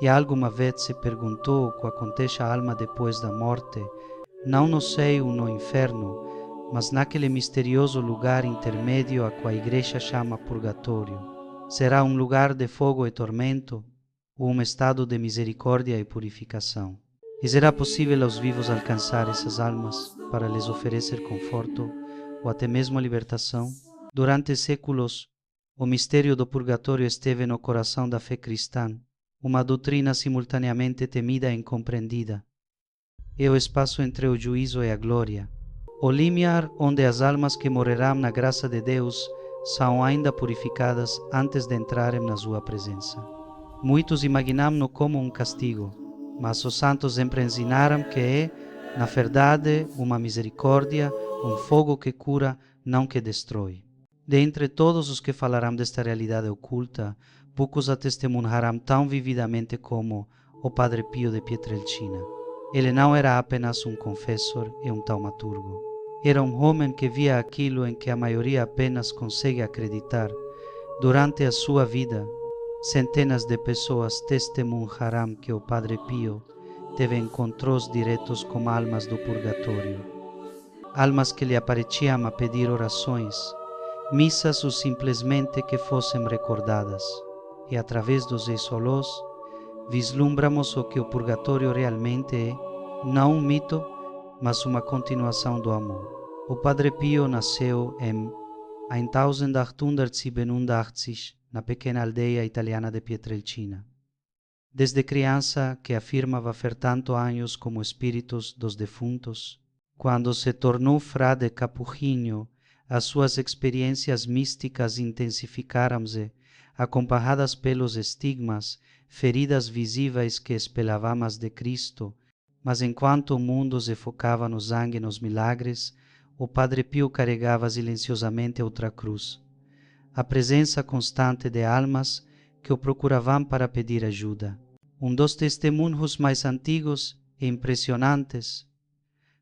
E alguma vez se perguntou o que acontece à alma depois da morte, não no céu ou no inferno, mas naquele misterioso lugar intermédio a que a Igreja chama purgatório? Será um lugar de fogo e tormento, ou um estado de misericórdia e purificação? E será possível aos vivos alcançar essas almas para lhes oferecer conforto ou até mesmo a libertação? Durante séculos, o mistério do purgatório esteve no coração da fé cristã, uma doutrina simultaneamente temida e incompreendida. É o espaço entre o juízo e a glória, o limiar onde as almas que morrerão na graça de Deus são ainda purificadas antes de entrarem na sua presença. Muitos imaginam-no como um castigo, mas os santos sempre ensinaram que é, na verdade, uma misericórdia, um fogo que cura, não que destrói. De entre todos os que falarão desta realidade oculta, poucos a testemunharão tão vividamente como o Padre Pio de Pietrelcina. Ele não era apenas um confessor e um taumaturgo. Era um homem que via aquilo em que a maioria apenas consegue acreditar. Durante a sua vida, centenas de pessoas testemunharão que o Padre Pio teve encontros diretos com almas do purgatório. Almas que lhe apareciam a pedir orações, missas ou simplesmente que fossem recordadas. E através dos exolos, vislumbramos o que o purgatório realmente é, não um mito, mas uma continuação do amor. O Padre Pio nasceu em 1887, na pequena aldeia italiana de Pietrelcina. Desde criança, que afirmava ver tanto anos como espíritos dos defuntos, quando se tornou frade capuchinho, as suas experiências místicas intensificaram-se, acompanhadas pelos estigmas, feridas visíveis que espelhavam de Cristo, mas enquanto o mundo se focava no sangue e nos milagres, o Padre Pio carregava silenciosamente outra cruz, a presença constante de almas que o procuravam para pedir ajuda. Um dos testemunhos mais antigos e impressionantes,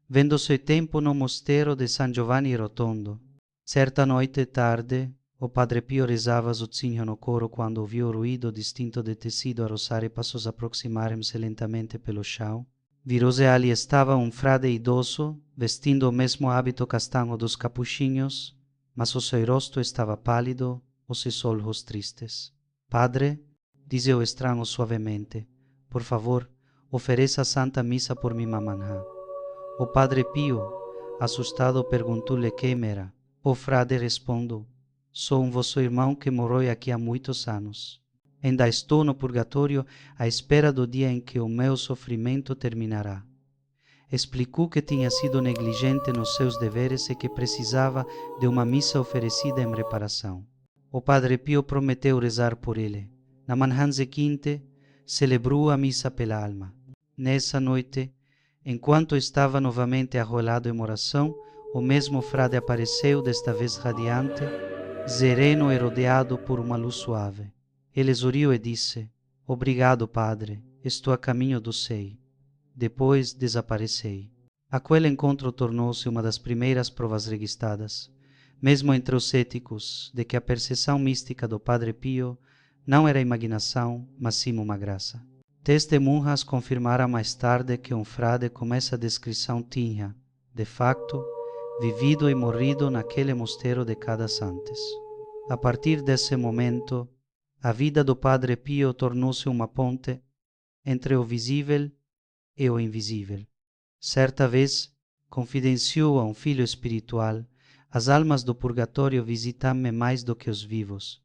vendo seu tempo no mosteiro de San Giovanni Rotondo. Certa noite tarde, o Padre Pio rezava sozinho no coro quando ouviu o ruído distinto de tecido a roçar e passos aproximarem-se lentamente pelo chão. Virou-se ali estava um frade idoso, vestindo o mesmo hábito castanho dos capuchinhos, mas o seu rosto estava pálido, os seus olhos tristes. Padre, disse o estranho suavemente, por favor, ofereça a Santa Missa por minha mamã. O Padre Pio, assustado, perguntou-lhe quem era. O frade respondeu, sou um vosso irmão que morreu aqui há muitos anos. Ainda estou no purgatório à espera do dia em que o meu sofrimento terminará. Explicou que tinha sido negligente nos seus deveres e que precisava de uma missa oferecida em reparação. O Padre Pio prometeu rezar por ele. Na manhã seguinte, celebrou a missa pela alma. Nessa noite, enquanto estava novamente arrolado em oração, o mesmo frade apareceu, desta vez radiante, sereno e rodeado por uma luz suave. Ele sorriu e disse, obrigado, Padre, estou a caminho do céu. Depois desaparecei. Aquele encontro tornou-se uma das primeiras provas registradas, mesmo entre os céticos, de que a percepção mística do Padre Pio não era imaginação, mas sim uma graça. Testemunhas confirmaram mais tarde que um frade com essa descrição tinha, de facto, vivido e morrido naquele mosteiro décadas antes. A partir desse momento, a vida do Padre Pio tornou-se uma ponte entre o visível e o invisível. Certa vez, confidenciou a um filho espiritual, as almas do purgatório visitam-me mais do que os vivos.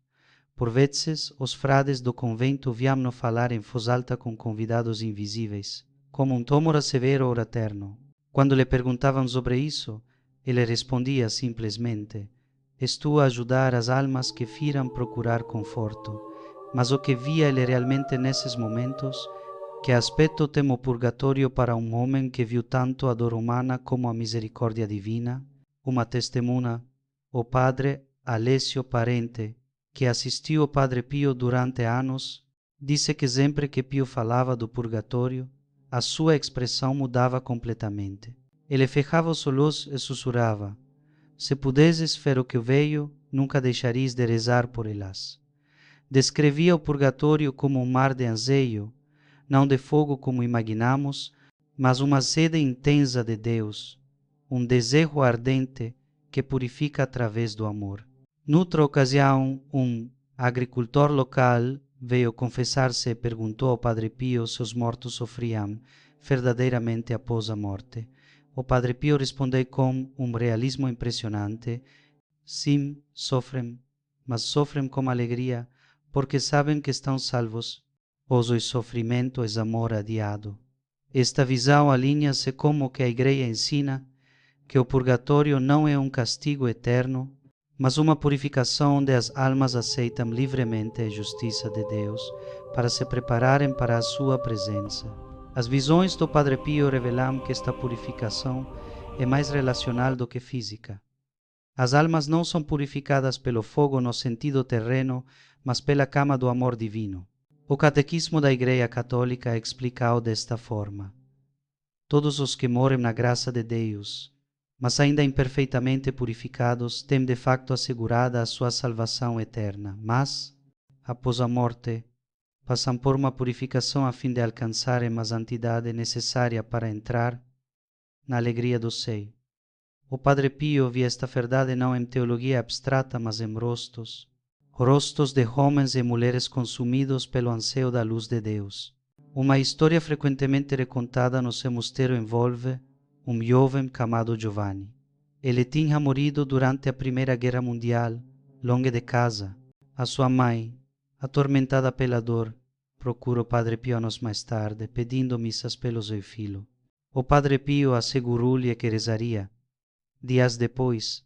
Por vezes, os frades do convento viam-no falar em voz alta com convidados invisíveis, como um tômora severo ou eterno. Quando lhe perguntavam sobre isso, ele respondia simplesmente, estou a ajudar as almas que viram procurar conforto, mas o que via ele realmente nesses momentos, que aspecto tem o purgatório para um homem que viu tanto a dor humana como a misericórdia divina? Uma testemunha, o padre Alessio Parente, que assistiu ao Padre Pio durante anos, disse que sempre que Pio falava do purgatório, a sua expressão mudava completamente. Ele fechava os olhos e sussurrava, se pudesses ver o que veio, nunca deixarias de rezar por elas. Descrevia o purgatório como um mar de anseio, não de fogo como imaginamos, mas uma sede intensa de Deus, um desejo ardente que purifica através do amor. Noutra ocasião, um agricultor local veio confessar-se e perguntou ao Padre Pio se os mortos sofriam verdadeiramente após a morte. O Padre Pio respondeu com um realismo impressionante: sim, sofrem, mas sofrem com alegria, porque sabem que estão salvos, pois o sofrimento é amor adiado. Esta visão alinha-se com o que a Igreja ensina, que o purgatório não é um castigo eterno, mas uma purificação onde as almas aceitam livremente a justiça de Deus para se prepararem para a sua presença. As visões do Padre Pio revelam que esta purificação é mais relacional do que física. As almas não são purificadas pelo fogo no sentido terreno, mas pela cama do amor divino. O Catequismo da Igreja Católica é explicado desta forma: todos os que morrem na graça de Deus, mas ainda imperfeitamente purificados, têm de facto assegurada a sua salvação eterna, mas, após a morte, passam por uma purificação a fim de alcançarem a santidade necessária para entrar na alegria do céu. O Padre Pio via esta verdade não em teologia abstrata, mas em rostos de homens e mulheres consumidos pelo anseio da luz de Deus. Uma história frequentemente recontada no seu mosteiro envolve um jovem chamado Giovanni. Ele tinha morrido durante a Primeira Guerra Mundial, longe de casa. A sua mãe, atormentada pela dor, procura o Padre Pio anos mais tarde, pedindo missas pelo seu filho. O Padre Pio assegurou-lhe que rezaria. Dias depois,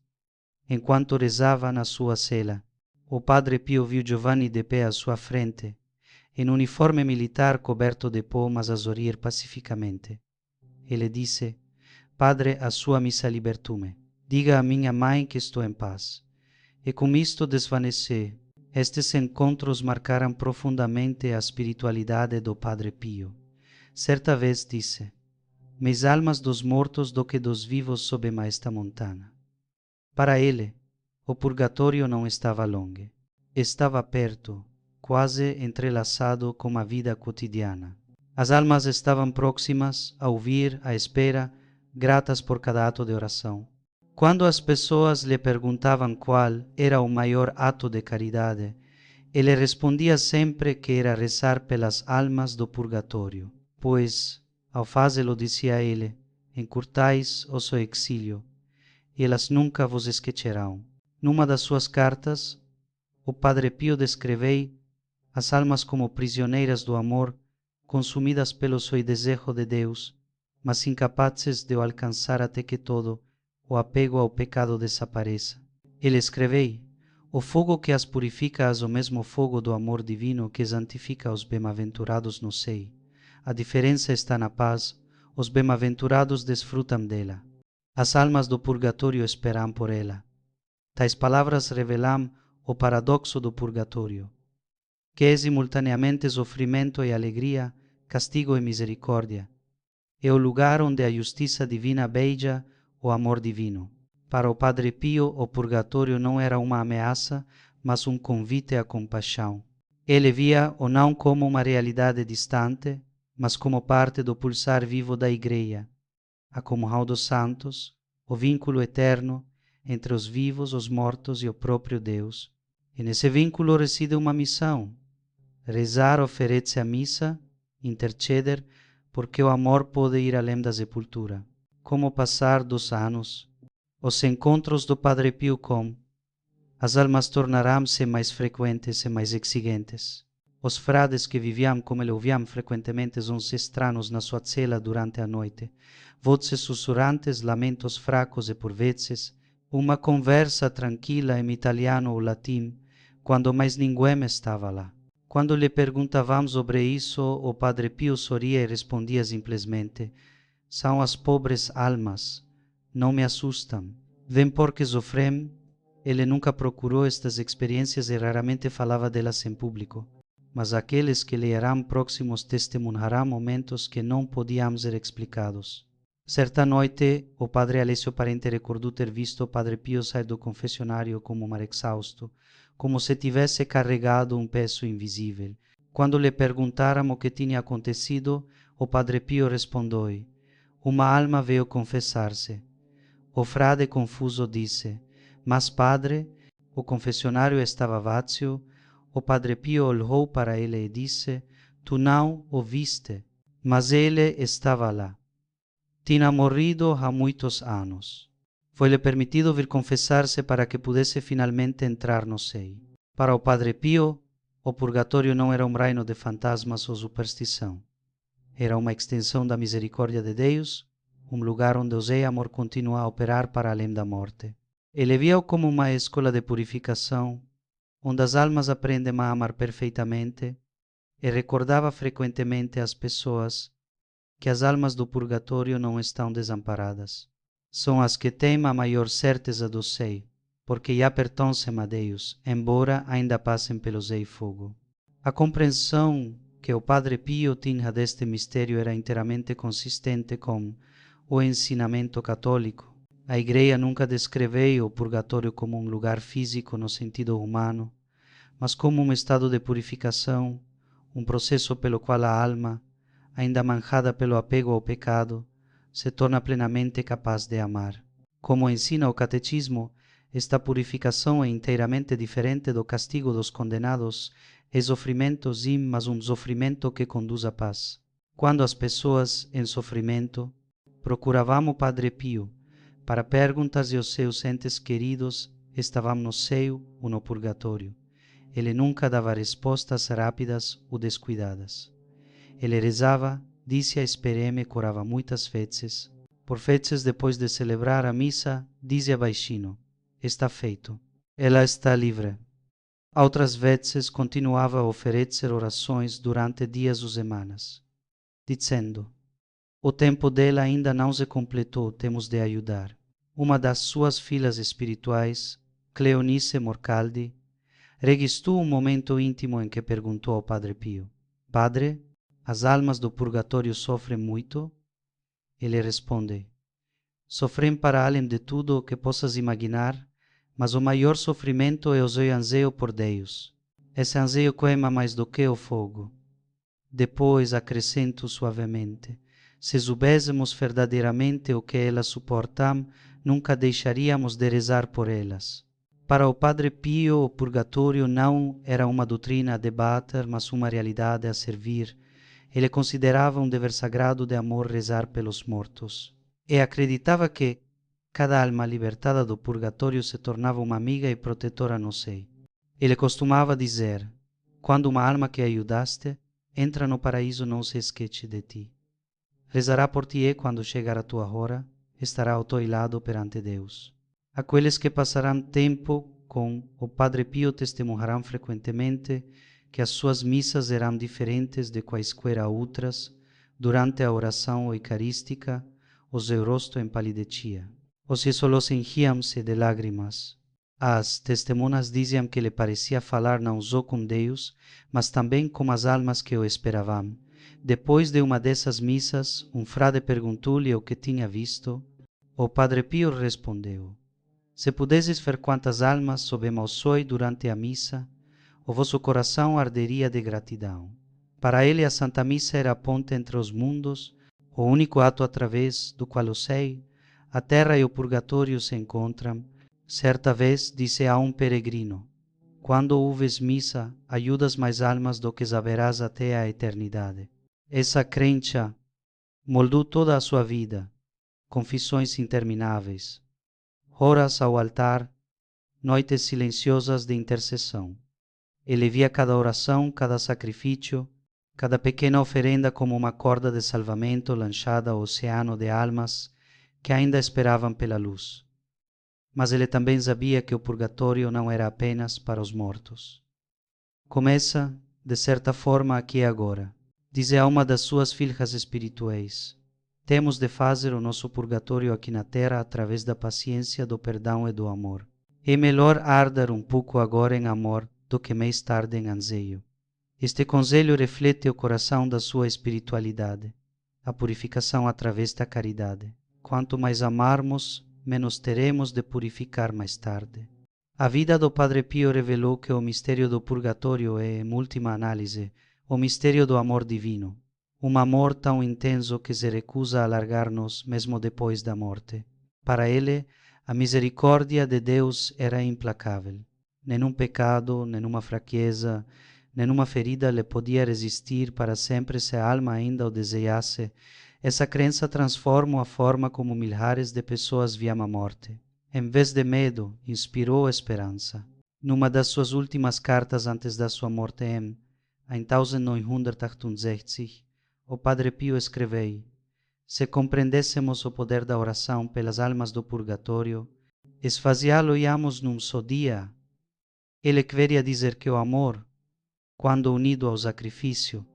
enquanto rezava na sua cela, o Padre Pio viu Giovanni de pé à sua frente, em uniforme militar coberto de pó, mas a sorrir pacificamente. Ele disse: Padre, a sua missa libertou-me. Diga a minha mãe que estou em paz. E com isto desvaneceu. Estes encontros marcaram profundamente a espiritualidade do Padre Pio. Certa vez disse: mais almas dos mortos do que dos vivos sobem a esta montanha. Para ele, o purgatório não estava longe. Estava perto, quase entrelaçado com a vida cotidiana. As almas estavam próximas a ouvir, à espera, gratas por cada ato de oração. Quando as pessoas lhe perguntavam qual era o maior ato de caridade, ele respondia sempre que era rezar pelas almas do purgatório, pois, ao fazê-lo, dizia ele, encurtais o seu exílio, e elas nunca vos esquecerão. Numa das suas cartas, o Padre Pio descreveu as almas como prisioneiras do amor, consumidas pelo seu desejo de Deus, mas incapazes de o alcançar até que todo o apego ao pecado desapareça. Ele escreveu: o fogo que as purifica é o mesmo fogo do amor divino que santifica os bem-aventurados no céu. A diferença está na paz. Os bem-aventurados desfrutam dela. As almas do purgatório esperam por ela. Tais palavras revelam o paradoxo do purgatório, que é simultaneamente sofrimento e alegria, castigo e misericórdia. É o lugar onde a justiça divina beija o amor divino. Para o Padre Pio, o purgatório não era uma ameaça, mas um convite à compaixão. Ele via-o não como uma realidade distante, mas como parte do pulsar vivo da Igreja, a comunhão dos santos, o vínculo eterno entre os vivos, os mortos e o próprio Deus. E nesse vínculo reside uma missão: rezar, oferecer a missa, interceder, porque o amor pode ir além da sepultura. Com o passar dos anos, os encontros do Padre Pio com as almas tornarão-se mais frequentes e mais exigentes. Os frades que viviam como ele ouviam frequentemente uns estranhos na sua cela durante a noite, vozes sussurrantes, lamentos fracos e por vezes uma conversa tranquila em italiano ou latim, quando mais ninguém estava lá. Quando lhe perguntavam sobre isso, o Padre Pio sorria e respondia simplesmente: são as pobres almas, não me assustam. Vem porque sofrem. Ele nunca procurou estas experiências e raramente falava delas em público, mas aqueles que lhe eram próximos testemunharão momentos que não podiam ser explicados. Certa noite, o Padre Alessio Parente recordou ter visto o Padre Pio sair do confessionário como mar exausto, como se tivesse carregado um peso invisível. Quando lhe perguntaram o que tinha acontecido, o Padre Pio respondeu: uma alma veio confessar-se. O frade confuso disse: mas padre, o confessionário estava vazio. O Padre Pio olhou para ele e disse: tu não o viste, mas ele estava lá. Tinha morrido há muitos anos. Foi-lhe permitido vir confessar-se para que pudesse finalmente entrar no céu. Para o Padre Pio, o purgatório não era um reino de fantasmas ou superstição. Era uma extensão da misericórdia de Deus, um lugar onde o Zé Amor continua a operar para além da morte. Ele via-o como uma escola de purificação, onde as almas aprendem a amar perfeitamente, e recordava frequentemente às pessoas que as almas do purgatório não estão desamparadas. São as que têm a maior certeza do céu, porque já pertencem a Deus, embora ainda passem pelo Zé Fogo. A compreensão que o Padre Pio tinha deste mistério era inteiramente consistente com o ensinamento católico. A Igreja nunca descreveu o purgatório como um lugar físico no sentido humano, mas como um estado de purificação, um processo pelo qual a alma, ainda manchada pelo apego ao pecado, se torna plenamente capaz de amar. Como ensina o Catecismo, esta purificação é inteiramente diferente do castigo dos condenados e sofrimento, sim, mas um sofrimento que conduz à paz. Quando as pessoas em sofrimento procuravam o Padre Pio para perguntar se os seus entes queridos estavam no céu ou no purgatório, ele nunca dava respostas rápidas ou descuidadas. Ele rezava, dizia espereme, corava muitas vezes. Por vezes, depois de celebrar a missa, dizia baixinho: está feito, ela está livre. Outras vezes continuava a oferecer orações durante dias ou semanas, dizendo: o tempo dela ainda não se completou, temos de ajudar. Uma das suas filhas espirituais, Cleonice Morcaldi, registrou um momento íntimo em que perguntou ao Padre Pio: Padre, as almas do purgatório sofrem muito? Ele responde: sofrem para além de tudo o que possas imaginar, mas o maior sofrimento é o seu anseio por Deus. Esse anseio queima mais do que o fogo. Depois acrescento suavemente: se soubéssemos verdadeiramente o que elas suportam, nunca deixaríamos de rezar por elas. Para o Padre Pio, o purgatório não era uma doutrina a debater, mas uma realidade a servir. Ele considerava um dever sagrado de amor rezar pelos mortos. E acreditava que cada alma libertada do purgatório se tornava uma amiga e protetora no céu. Ele costumava dizer: quando uma alma que ajudaste entra no paraíso, não se esquece de ti. Rezará por ti e, quando chegar a tua hora, estará ao teu lado perante Deus. Aqueles que passarão tempo com o Padre Pio testemunharão frequentemente que as suas missas eram diferentes de quaisquer outras. Durante a oração eucarística, o seu rosto empalidecia. Os solos enchiam-se de lágrimas. As testemunhas diziam que lhe parecia falar não só com Deus, mas também com as almas que o esperavam. Depois de uma dessas missas, um frade perguntou-lhe o que tinha visto. O Padre Pio respondeu: se pudesses ver quantas almas subimos ao céu durante a missa, o vosso coração arderia de gratidão. Para ele, a Santa Missa era a ponte entre os mundos, o único ato através do qual o céu, a terra e o purgatório se encontram. Certa vez disse a um peregrino: quando ouves missa, ajudas mais almas do que haverás até a eternidade. Essa crença moldou toda a sua vida, confissões intermináveis, horas ao altar, noites silenciosas de intercessão. Ele via cada oração, cada sacrifício, cada pequena oferenda como uma corda de salvamento lançada ao oceano de almas que ainda esperavam pela luz. Mas ele também sabia que o purgatório não era apenas para os mortos. Começa, de certa forma, aqui e agora. Diz a uma das suas filhas espirituais: temos de fazer o nosso purgatório aqui na terra através da paciência, do perdão e do amor. É melhor arder um pouco agora em amor do que mais tarde em anseio. Este conselho reflete o coração da sua espiritualidade, a purificação através da caridade. Quanto mais amarmos, menos teremos de purificar mais tarde. A vida do Padre Pio revelou que o mistério do purgatório é, em última análise, o mistério do amor divino, um amor tão intenso que se recusa a largar-nos mesmo depois da morte. Para ele, a misericórdia de Deus era implacável. Nenhum pecado, nenhuma fraqueza, nenhuma ferida lhe podia resistir para sempre se a alma ainda o desejasse. Essa crença transformou a forma como milhares de pessoas viam a morte. Em vez de medo, inspirou esperança. Numa das suas últimas cartas antes da sua morte em 1968, o Padre Pio escreveu: se compreendêssemos o poder da oração pelas almas do purgatório, esvaziá-lo-íamos num só dia. Ele queria dizer que o amor, quando unido ao sacrifício,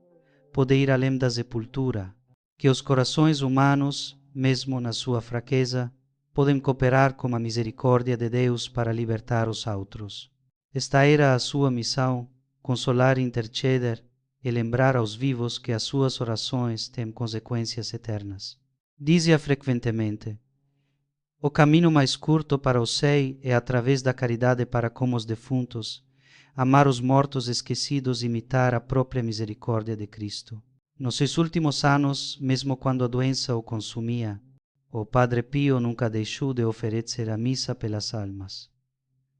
pode ir além da sepultura, que os corações humanos, mesmo na sua fraqueza, podem cooperar com a misericórdia de Deus para libertar os outros. Esta era a sua missão: consolar, interceder e lembrar aos vivos que as suas orações têm consequências eternas. Dizia frequentemente: o caminho mais curto para o céu é através da caridade para com os defuntos, amar os mortos esquecidos e imitar a própria misericórdia de Cristo. Nos seus últimos anos, mesmo quando a doença o consumia, o Padre Pio nunca deixou de oferecer a missa pelas almas.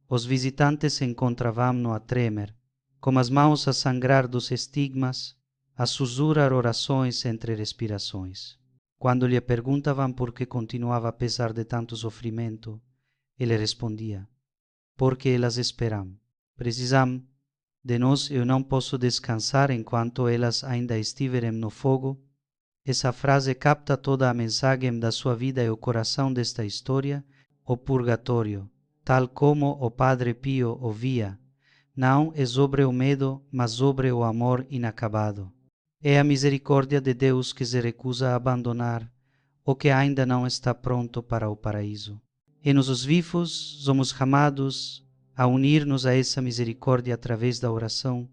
Os visitantes se encontravam-no a tremer, com as mãos a sangrar dos estigmas, a sussurrar orações entre respirações. Quando lhe perguntavam por que continuava apesar de tanto sofrimento, ele respondia: porque elas esperam. Precisam de nós. Eu não posso descansar enquanto elas ainda estiverem no fogo. Essa frase capta toda a mensagem da sua vida e o coração desta história. O purgatório, tal como o Padre Pio o via, não é sobre o medo, mas sobre o amor inacabado. É a misericórdia de Deus que se recusa a abandonar o que ainda não está pronto para o paraíso. E nós, os vivos, somos chamados a unir-nos a essa misericórdia através da oração,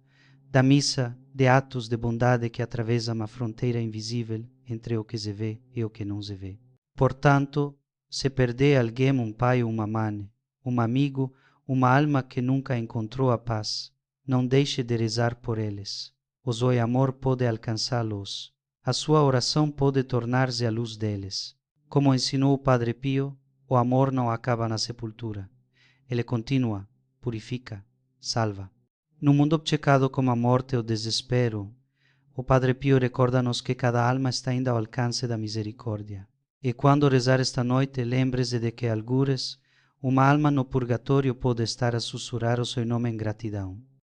da missa, de atos de bondade que atravessam a fronteira invisível entre o que se vê e o que não se vê. Portanto, se perder alguém, um pai ou uma mãe, um amigo, uma alma que nunca encontrou a paz, não deixe de rezar por eles. O seu amor pode alcançá-los. A sua oração pode tornar-se a luz deles. Como ensinou o Padre Pio, o amor não acaba na sepultura. Ele continua, purifica, salva. Num mundo obcecado com a morte e o desespero, o Padre Pio recorda-nos que cada alma está ainda ao alcance da misericórdia. E quando rezar esta noite, lembre-se de que algures uma alma no purgatório pode estar a sussurrar o seu nome em gratidão.